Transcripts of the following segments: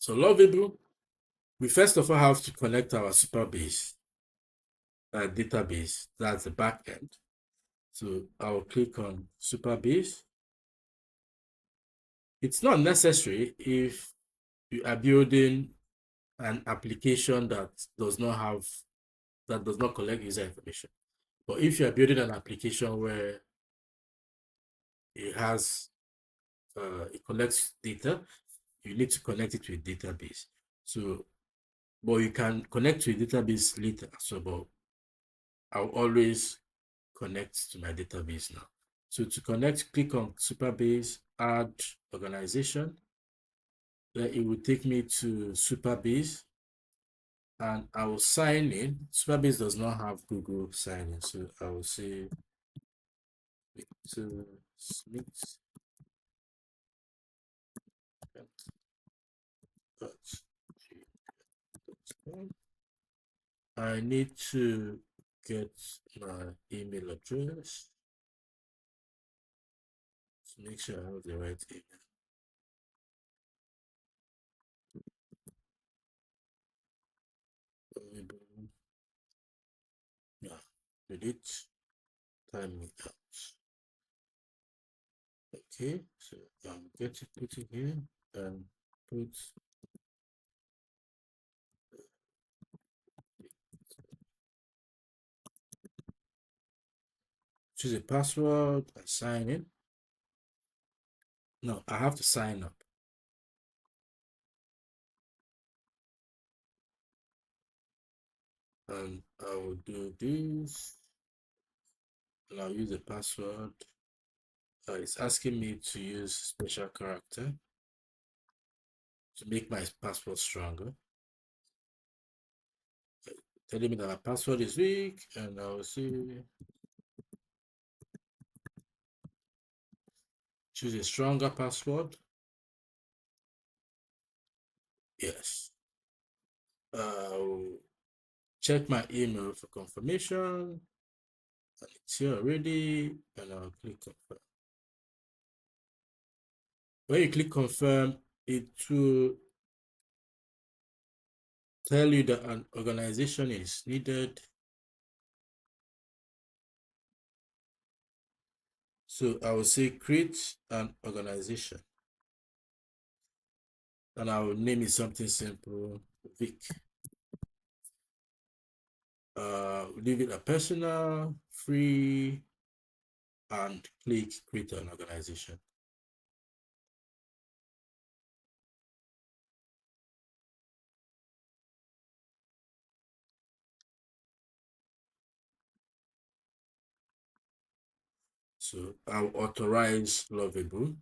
So Lovable, we first of all have to connect our Supabase database. That's the backend. So I'll click on Supabase. It's not necessary if you are building an application that does not collect user information. But if you are building an application where it collects data, you need to connect it to a database. So, but you can connect to a database later. So, but I'll always connect to my database now. So to connect, click on Supabase, add organization. Then it will take me to Supabase, and I will sign in. Supabase does not have Google sign in, so I will say to Smith. I need to get my email address to make sure I have the right email. Yeah, delete, time it out. Okay, so I'm going to put it here and put choose a password and sign in. No, I have to sign up. And I will do this. And I'll use a password. It's asking me to use special character to make my password stronger. Telling me that my password is weak, and I'll see. Choose a stronger password. Yes. I'll check my email for confirmation. And it's here already, and I'll click confirm. When you click confirm, it will tell you that an organization is needed. So I will say create an organization, and I will name it something simple, Vic. Leave it a personal, free, and click create an organization. So I'll authorize Lovable.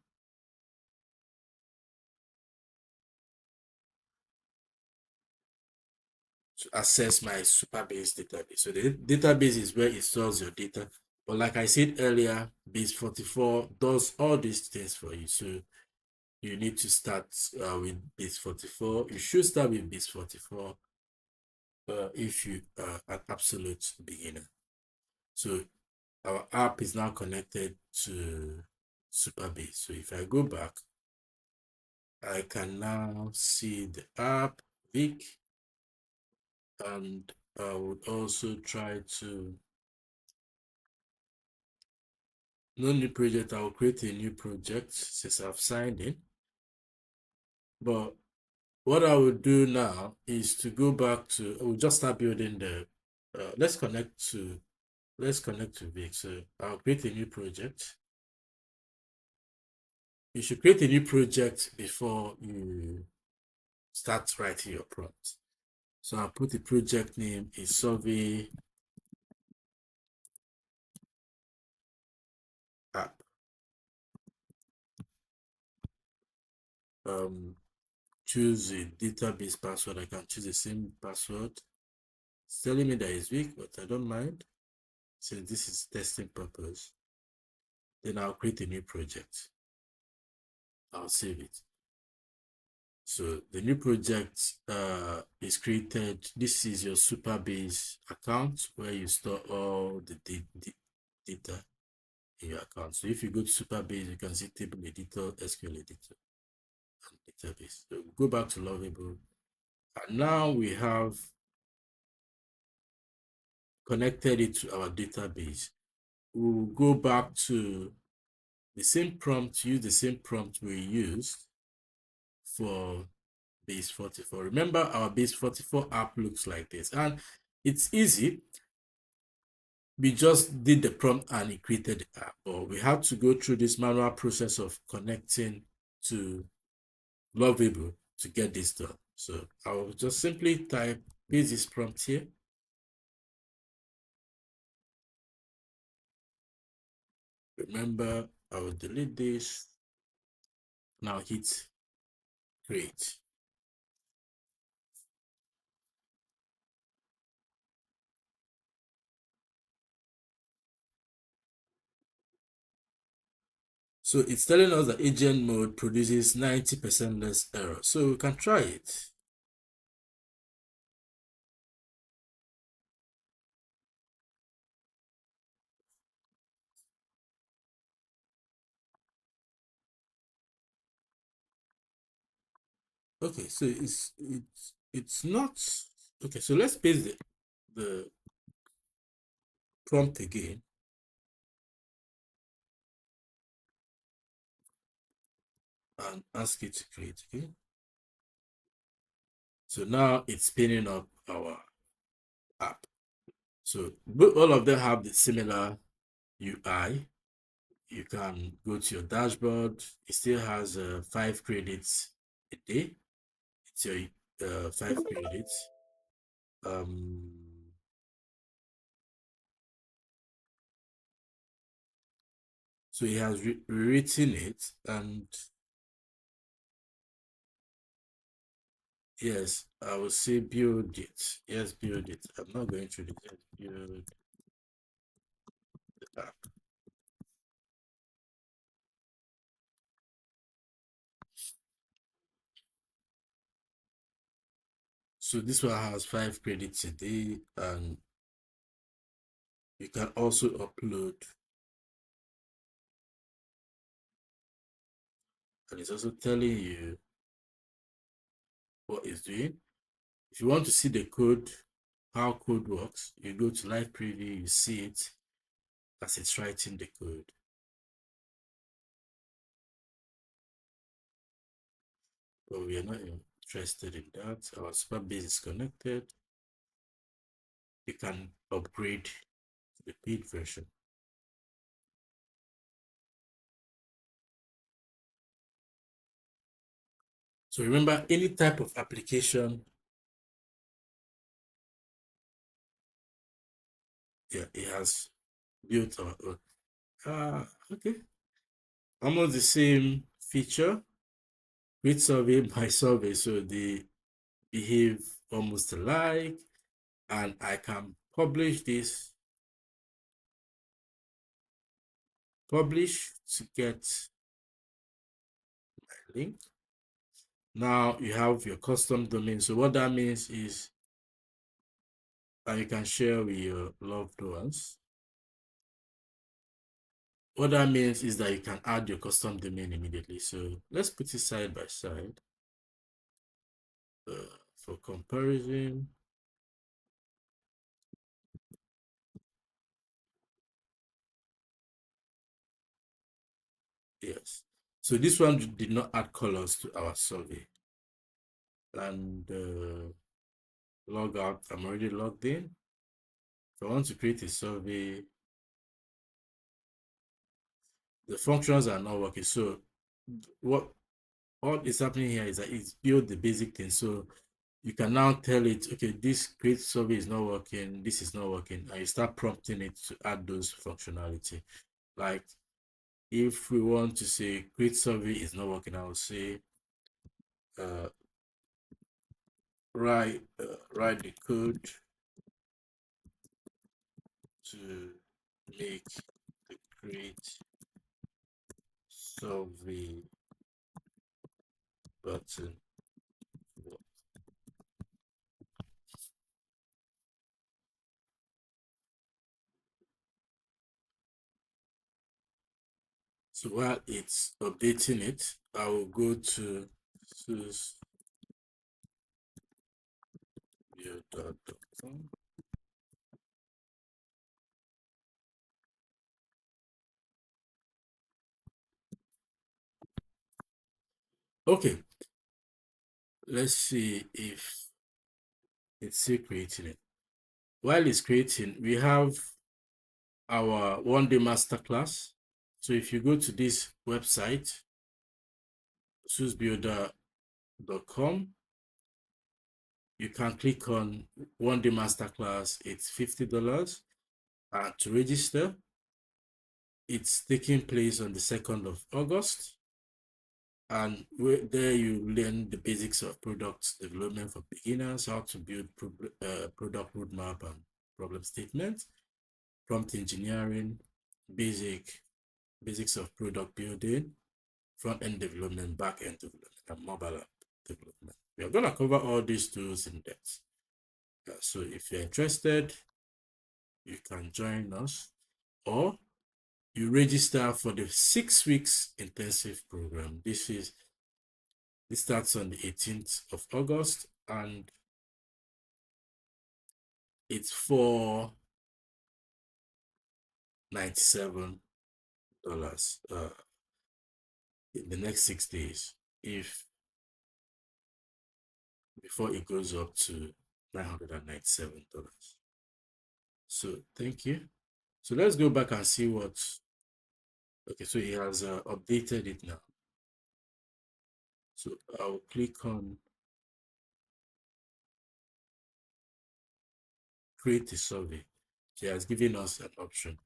To access my Supabase database. So the database is where it stores your data. But like I said earlier, Base 44 does all these things for you. So you need to start with Base 44. You should start with Base 44 if you are an absolute beginner. So our app is now connected to Supabase. So if I go back, I can now see the app, Vic, and I would also try to no new project. I'll create a new project since I've signed in. But what I will do now is to go back to, we'll just start building the, let's connect to Vic. So I'll create a new project. You should create a new project before you start writing your prompt. So I'll put the project name is survey app. Choose a database password. I can choose the same password. It's telling me that it's weak, but I don't mind. Since this is testing purpose, then I'll create a new project. I'll save it. So the new project is created. This is your Supabase account where you store all the data in your account. So if you go to Supabase, you can see table editor, SQL editor, and database. So go back to Lovable, and now we have connected it to our database. We'll go back to the same prompt, use the same prompt we used for base 44. Remember, our base 44 app looks like this, and it's easy. We just did the prompt and it created the app, but we had to go through this manual process of connecting to Lovable to get this done. So I will just simply type paste this prompt here. Remember, I will delete this. Now hit create. So it's telling us that agent mode produces 90% less error. So we can try it. Okay, so it's not okay. So let's paste the prompt again. And ask it to create. Okay. So now it's spinning up our app. So all of them have the similar UI. You can go to your dashboard. It still has 5 credits a day. It's your 5 credits. So he has rewritten it, and yes, I will say build it. Yes, build it. I'm not going through the build the app. So this one has 5 credits a day, and you can also upload, and it's also telling you what it's doing. If you want to see the code, how code works, you go to live preview, you see it as it's writing the code. But we are not interested in that. Our Supabase is connected. You can upgrade to the paid version. So remember, any type of application, yeah, it has built our own. Okay. Almost the same feature with survey by survey. So they behave almost alike, and I can publish this, publish to get my link. Now you have your custom domain. So what that means is you can share with your loved ones. What that means is that you can add your custom domain immediately. So let's put it side by side for comparison. Yes. So this one did not add colors to our survey. And log out. I'm already logged in. If I want to create a survey, the functions are not working. So what is happening here is that it's built the basic thing. So you can now tell it, okay, this create survey is not working, this is not working, and you start prompting it to add those functionality. Like if we want to say create survey is not working, I will say write the code to make the create survey button work. So while it's updating it, I will go to Supabase.com. Okay, let's see if it's still creating it. While it's creating, we have our one-day masterclass. So if you go to this website, sourcebuilder.com, you can click on one-day masterclass. It's $50. To register, it's taking place on the 2nd of August. And there you learn the basics of product development for beginners, how to build product roadmap and problem statement, prompt engineering, basics of product building, front-end development, back-end development, and mobile app development. We are going to cover all these tools in depth. So if you're interested, you can join us, or you register for the 6 weeks intensive program. This starts on the 18th of August, and it's for $97 in the next 6 days, if before it goes up to $997. So thank you. So let's go back and see what. Okay, so he has updated it now. So I'll click on create a survey. He has given us an option.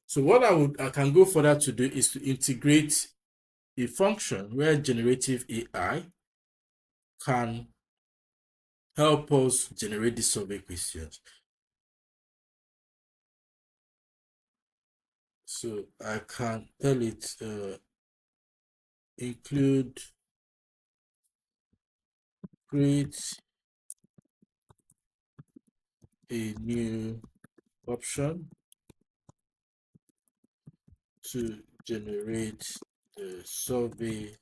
So what I can go further to do is to integrate a function where generative AI can help us generate the survey questions. So I can tell it include, create a new option to generate the survey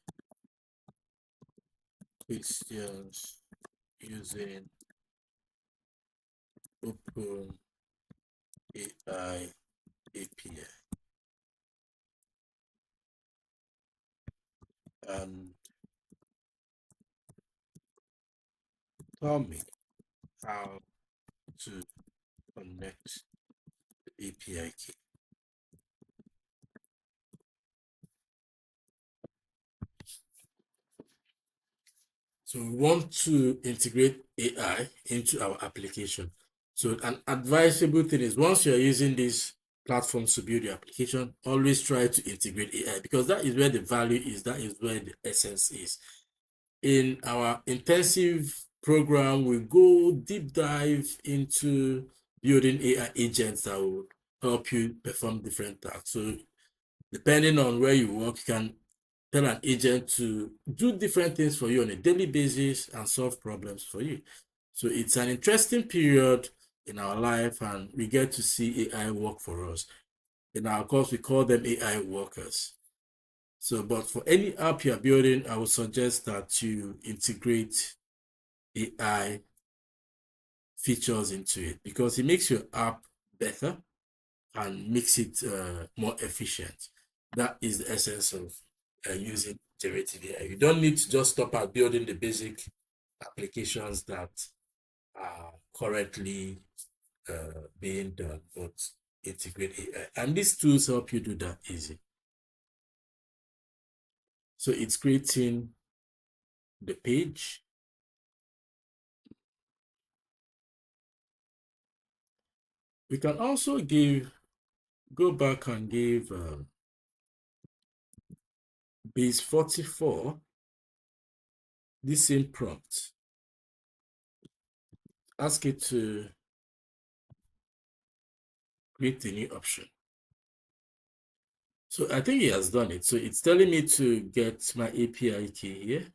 questions using Open AI API, and tell me how to connect the API key. So we want to integrate AI into our application. So an advisable thing is, once you're using these platforms to build your application, always try to integrate AI, because that is where the value is, that is where the essence is. In our intensive program, we go deep dive into building AI agents that will help you perform different tasks. So depending on where you work, you can tell an agent to do different things for you on a daily basis and solve problems for you. So it's an interesting period in our life, and we get to see AI work for us. In our course, we call them AI workers. So, but for any app you're building, I would suggest that you integrate AI features into it, because it makes your app better and makes it more efficient. That is the essence of using generative AI. You don't need to just stop at building the basic applications that are currently being done, but integrate AI. And these tools help you do that easy. So it's creating the page. We can also go back and give base 44 this same prompt. Ask it to create a new option. So I think he has done it. So it's telling me to get my API key here.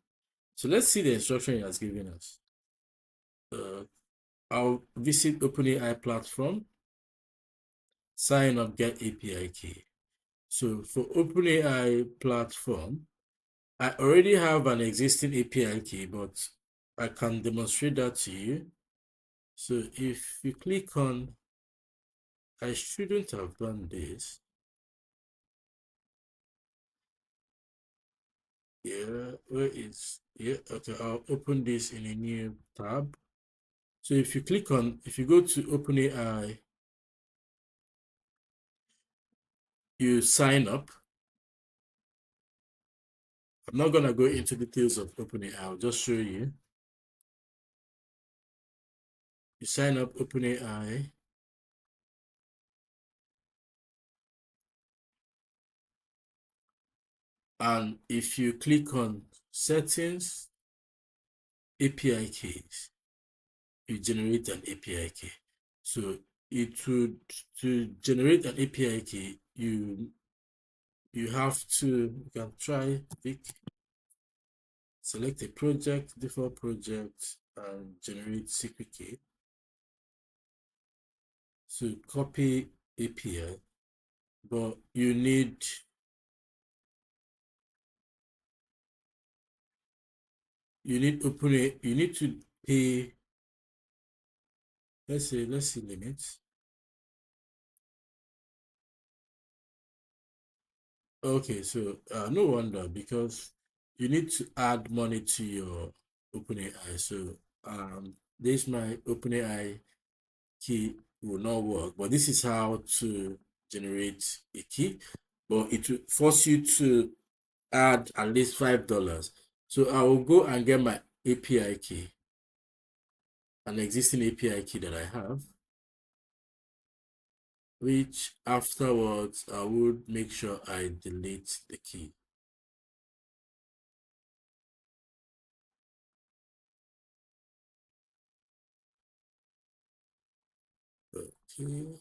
So let's see the instruction he has given us. I'll visit OpenAI platform, sign up, get API key. So for OpenAI platform, I already have an existing API key, but I can demonstrate that to you. So if you click on, I shouldn't have done this. Yeah, where is, yeah, okay, I'll open this in a new tab. So if you click on, if you go to OpenAI, you sign up. I'm not gonna go into details of OpenAI, I'll just show you. You sign up OpenAI, and if you click on settings, API keys, you generate an API key. So it would, to generate an API key, you have to, you can try Vic, select a project, default project, and generate secret key. So copy API, but you need open it, you need to pay, let's see limits. Okay, so no wonder, because you need to add money to your OpenAI. So this my OpenAI key will not work, but this is how to generate a key, but it will force you to add at least $5. So I will go and get my API key, an existing API key that I have, which afterwards I would make sure I delete the key. Okay.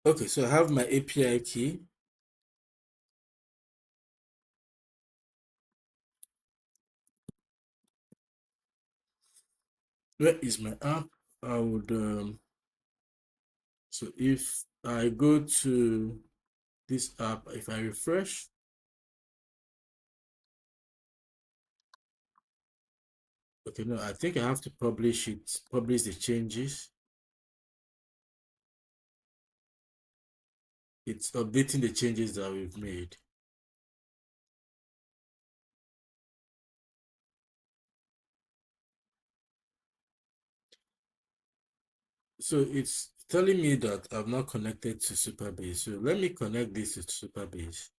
Okay, so I have my API key. Where is my app? I would so if I go to this app, if I refresh, okay, no, I think I have to publish it, publish the changes. It's updating the changes that we've made. So it's telling me that I'm not connected to Supabase. So let me connect this to Supabase.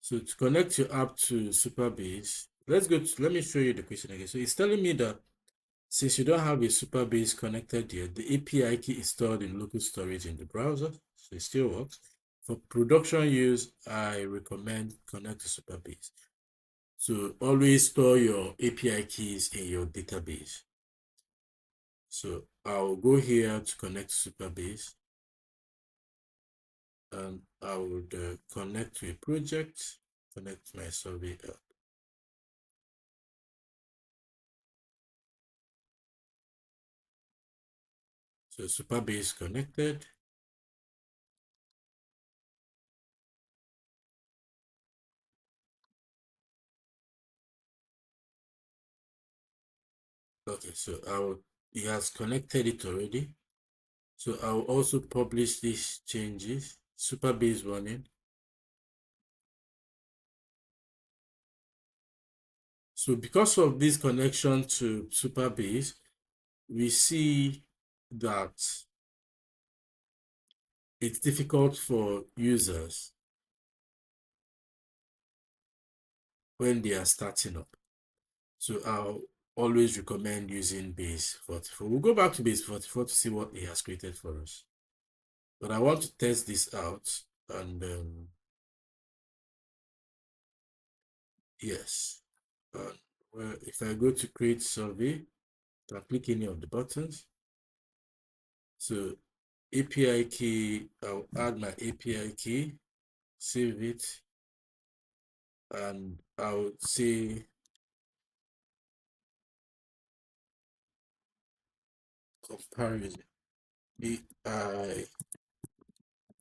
So to connect your app to Supabase, let me show you the question again. So it's telling me that since you don't have a Supabase connected yet, the API key is stored in local storage in the browser, so it still works. For production use, I recommend connect to Supabase. So always store your API keys in your database. So I'll go here to connect to Supabase, and I would connect to a project, connect my survey app. So Supabase connected. Okay, so it has connected it already. So I'll also publish these changes, Supabase running. So because of this connection to Supabase, we see that it's difficult for users when they are starting up. So I'll always recommend using Base 44. We'll go back to Base 44 to see what it has created for us. But I want to test this out, and Yes. Well, if I go to create survey, I click any of the buttons. So API key, I'll add my API key, save it, and I'll say comparison. BI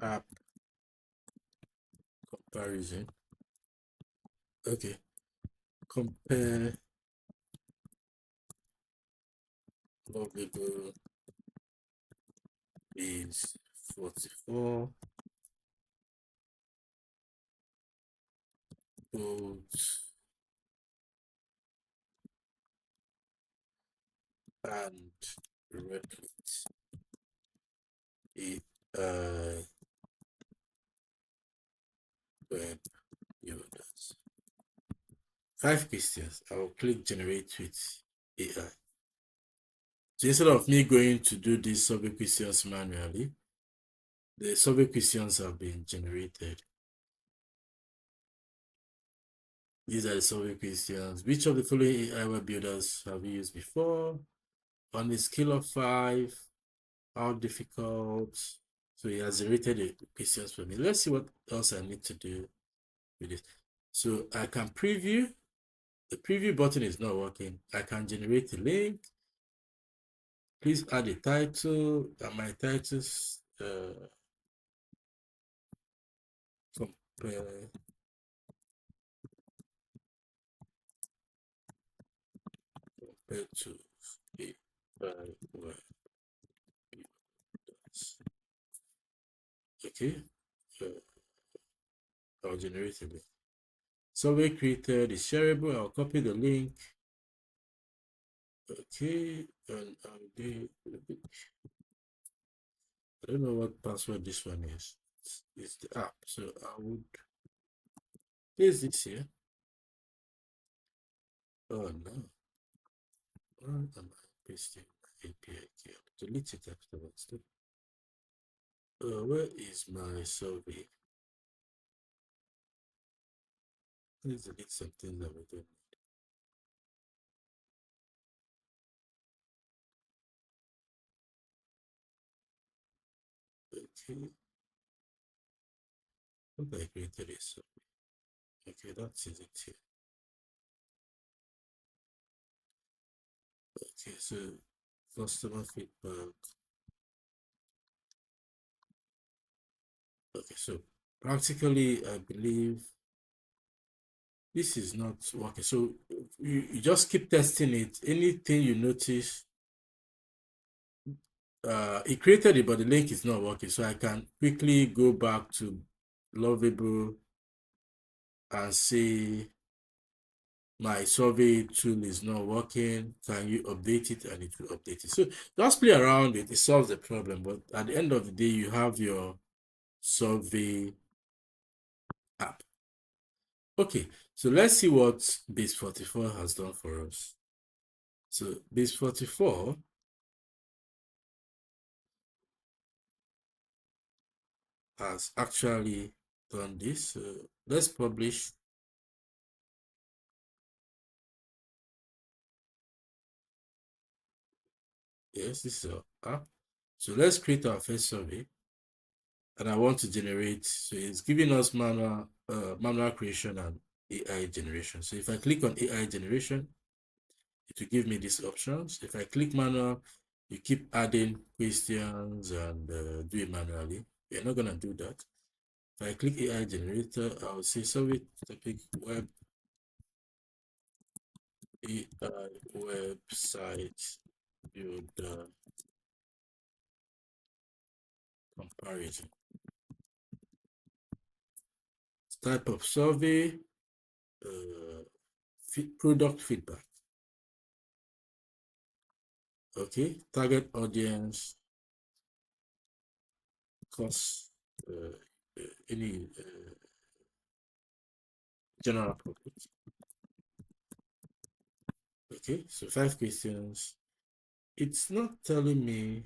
app comparison. Okay. Compare Lovable is 44. Bold and replicate AI web builders. 5 questions. I'll click generate with AI. So instead of me going to do these survey questions manually, the survey questions have been generated. These are the survey questions. Which of the following AI web builders have you used before? On a scale of 5, how difficult? So he has generated the questions for me. Let's see what else I need to do with it. So I can preview. The preview button is not working. I can generate a link. Please add a title. And my titles compare compared to AI web. Okay. I'll generate a link. Survey created is shareable. I'll copy the link. Okay, and I'll do. I don't know what password this one is. It's the app, so I would paste this here. Oh no, why am I pasting my API key? I'll delete it afterwards. Where is my survey? Please delete something that we don't need. Okay, what I created is survey. Okay, that's it here. Okay, so customer feedback. Okay, so practically, I believe this is not working. So you just keep testing it. Anything you notice, it created it, but the link is not working. So I can quickly go back to Lovable and say my survey tool is not working. Can you update it? And it will update it. So just play around it. It solves the problem. But at the end of the day, you have your survey app. Okay, so let's see what Base 44 has done for us. So Base 44 has actually done this. So let's publish. Yes, this is our app. So let's create our first survey. And I want to generate, so it's giving us manual creation and AI generation. So if I click on AI generation, it will give me these options. If I click manual, you keep adding questions and do it manually. We're not gonna do that. If I click AI generator, I'll say survey topic web AI website builder comparison. Type of survey, product feedback. Okay, target audience, cost, any general public. Okay, so 5 questions. It's not telling me.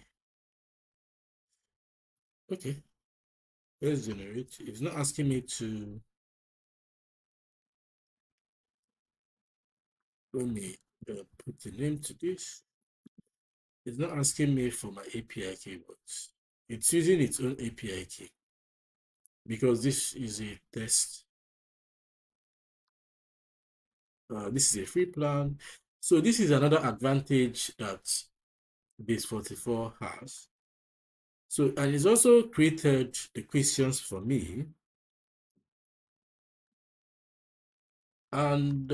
Okay, let's generate. It's not asking me to let me put the name to this. It's not asking me for my API key, but it's using its own API key because this is a test. This is a free plan. So this is another advantage that Base 44 has. So, and it's also created the questions for me. And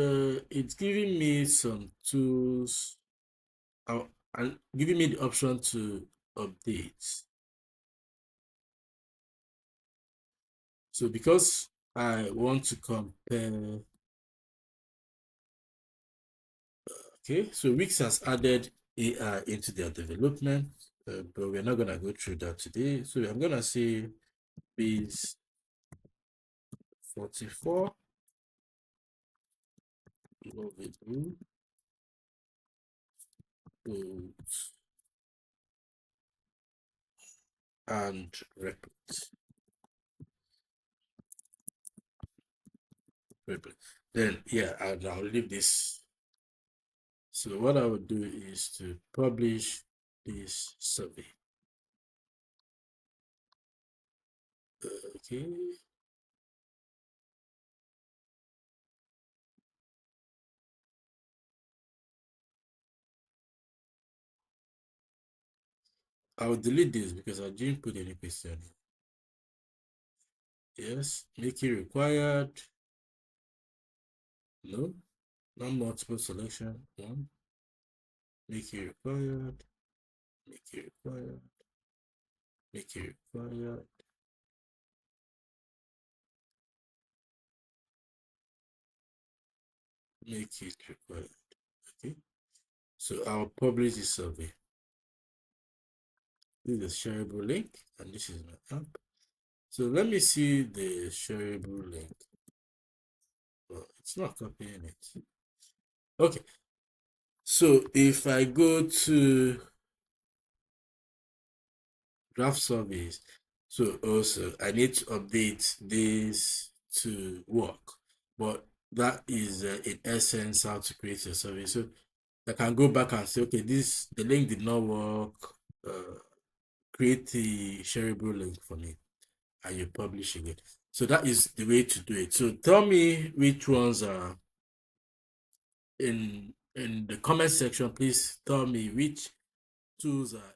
it's giving me some tools and giving me the option to update. So because I want to compare, okay, so Wix has added AI into their development, but we're not gonna go through that today. So I'm gonna say Base 44 Lovable and repeat. Then yeah, I'll leave this. So what I would do is to publish this survey. Okay. I'll delete this because I didn't put any question. Yes, make it required. No, not multiple selection. One. Make it required. Make it required. Make it required. Make it required. Okay. So I'll publish this survey. This is a shareable link, and this is my app. So let me see the shareable link. Oh, it's not copying it. Okay. So if I go to draft surveys, so also I need to update this to work, but that is in essence how to create a survey. So I can go back and say, okay, the link did not work. Create the shareable link for me, and you publish it. So that is the way to do it. So tell me which ones are in the comment section. Please tell me which tools are